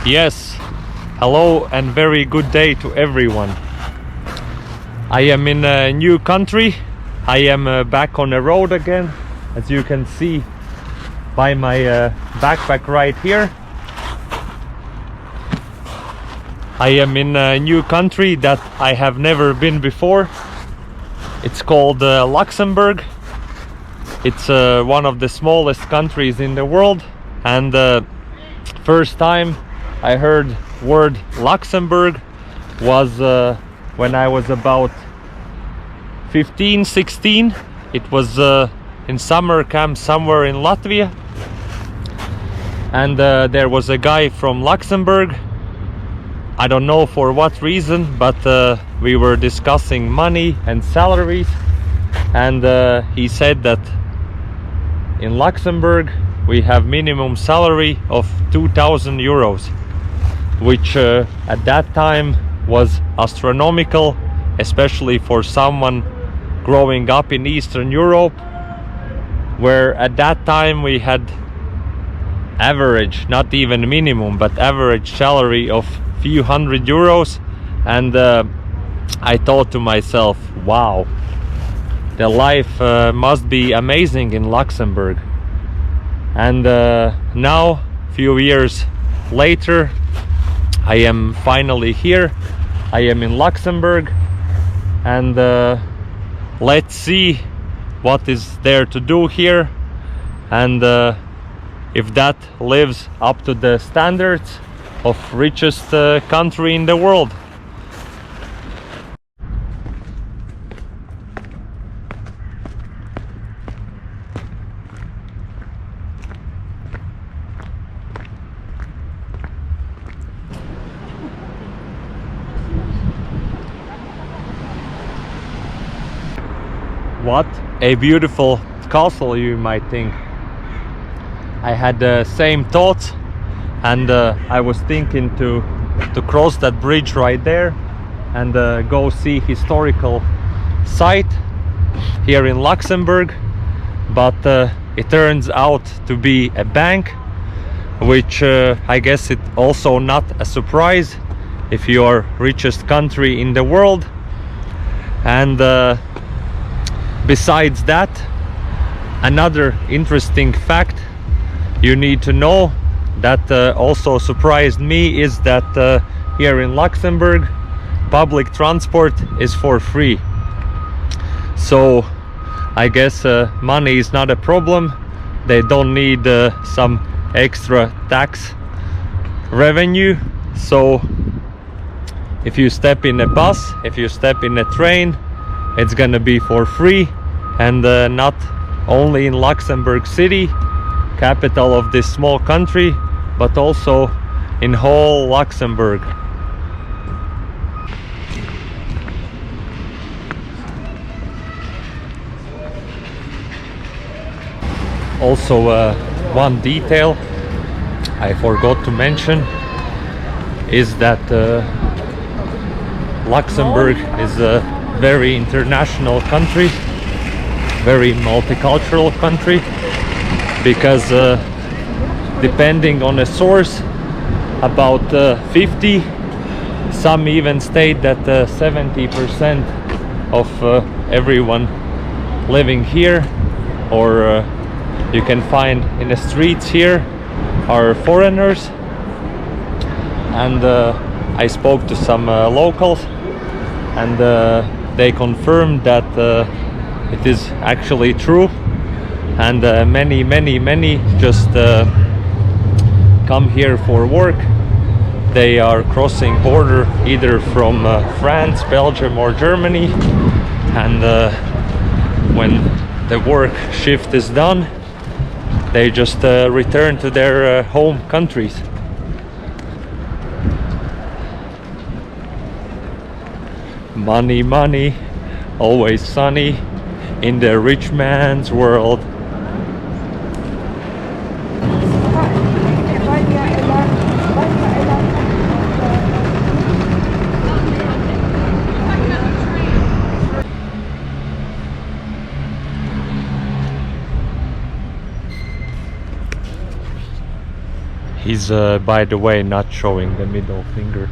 Yes, hello and very good day to everyone. I am in a new country. I am back on the road again, as you can see by my backpack right here. I am in a new country that I have never been before. It's called Luxembourg. It's one of the smallest countries in the world, and first time I heard word Luxembourg was when I was about 15, 16. It was in summer camp somewhere in Latvia, and there was a guy from Luxembourg. I don't know for what reason, but we were discussing money and salaries, and he said that in Luxembourg we have minimum salary of 2,000 euros, which at that time was astronomical, especially for someone growing up in Eastern Europe, where at that time we had average, not even minimum, but average salary of few hundred euros. And I thought to myself, wow, the life must be amazing in Luxembourg. And now, few years later, I am finally here. I am in Luxembourg, and let's see what is there to do here, and if that lives up to the standards of richest country in the world. What a beautiful castle, you might think. I had the same thoughts, and I was thinking to cross that bridge right there and go see historical site here in Luxembourg, but it turns out to be a bank, which I guess it also not a surprise if you are richest country in the world. And besides that, another interesting fact you need to know that also surprised me is that here in Luxembourg public transport is for free. So I guess money is not a problem. They don't need some extra tax revenue. So if you step in a bus, if you step in a train, it's gonna be for free. And not only in Luxembourg city, capital of this small country, but also in whole Luxembourg. Also one detail I forgot to mention is that Luxembourg is a very international country, very multicultural country, because depending on a source, about 50, some even state that 70% of everyone living here, or you can find in the streets here, are foreigners. And I spoke to some locals, and they confirmed that it is actually true, and many just come here for work. They are crossing border either from France, Belgium or Germany, and when the work shift is done, they just return to their home countries. Money, money, always sunny in the rich man's world. He's by the way not showing the middle finger.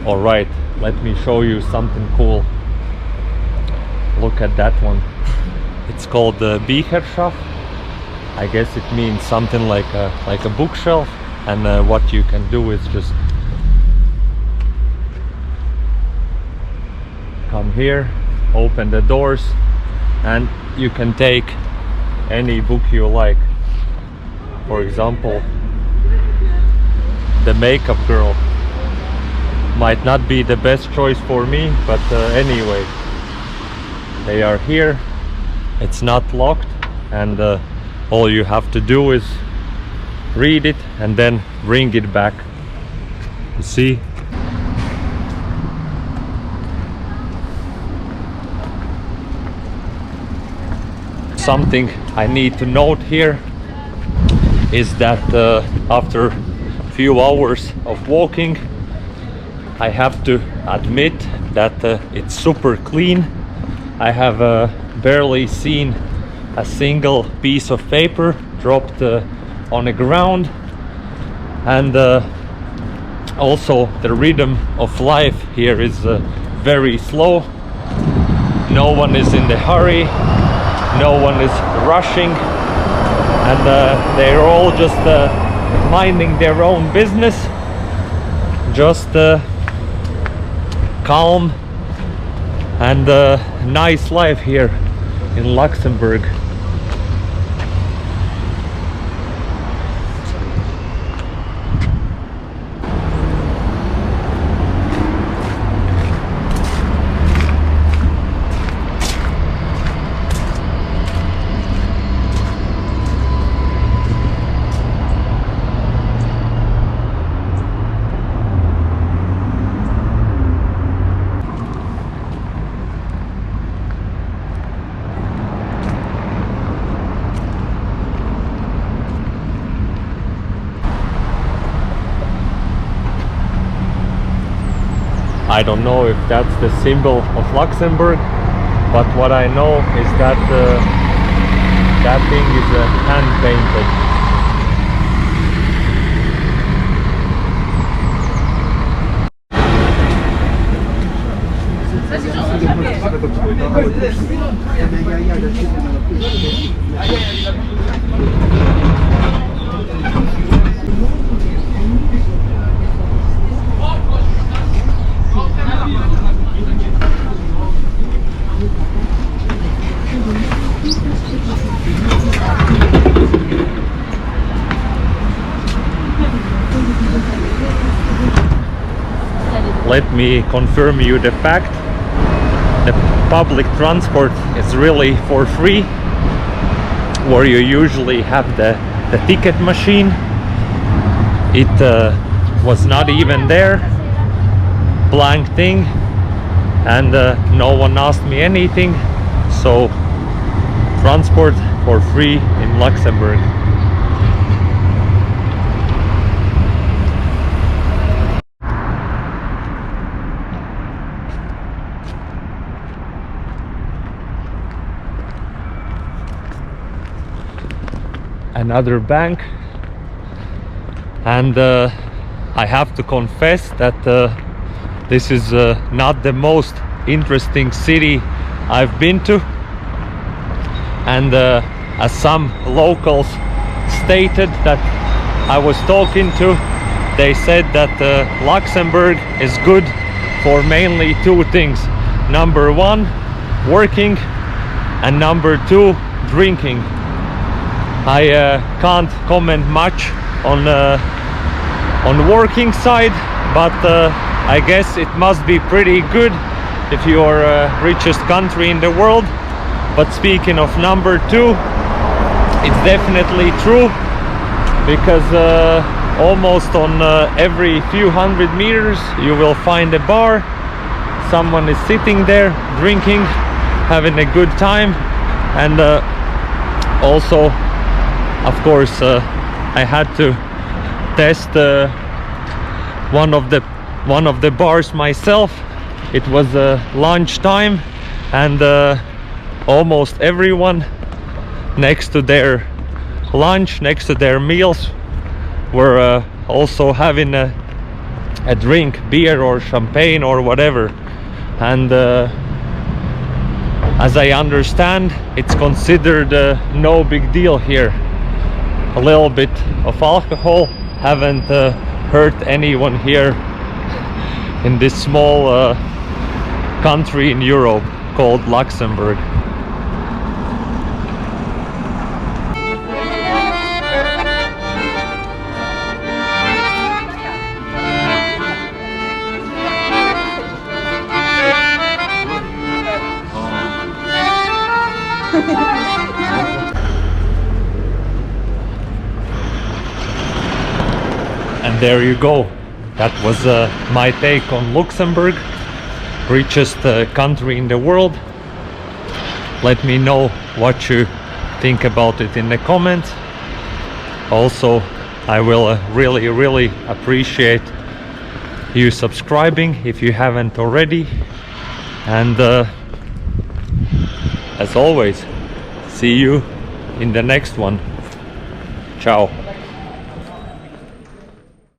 Alright, let me show you something cool. Look at that one. It's called the Bücherschaft. I guess it means something like a bookshelf. And what you can do is just come here, open the doors, and you can take any book you like. For example, The Makeup Girl. Might not be the best choice for me, but anyway, they are here. It's not locked, and all you have to do is read it and then bring it back. You see? Something I need to note here is that after a few hours of walking, I have to admit that it's super clean. I have barely seen a single piece of paper dropped on the ground, and also the rhythm of life here is very slow. No one is in the hurry, no one is rushing, and they're all just minding their own business, just calm and nice life here in Luxembourg. I don't know if that's the symbol of Luxembourg, but what I know is that that thing is hand painted. Let me confirm you the fact: the public transport is really for free, where you usually have the ticket machine. It was not even there, blank thing, and no one asked me anything. So transport for free in Luxembourg. Another bank, and I have to confess that this is not the most interesting city I've been to, and as some locals stated that I was talking to, they said that Luxembourg is good for mainly two things: number one, working, and number two, drinking. I can't comment much on working side, but I guess it must be pretty good if you are richest country in the world. But speaking of number two, it's definitely true, because almost on every few hundred meters you will find a bar. Someone is sitting there drinking, having a good time, and also, of course, I had to test one of the bars myself. It was lunch time, and almost everyone next to their lunch, next to their meals, were also having a drink, beer or champagne or whatever. And as I understand, it's considered no big deal here. A little bit of alcohol haven't hurt anyone here in this small country in Europe called Luxembourg. And there you go. That was my take on Luxembourg, richest country in the world. Let me know what you think about it in the comments. Also, I will really appreciate you subscribing if you haven't already. And as always, see you in the next one. Ciao.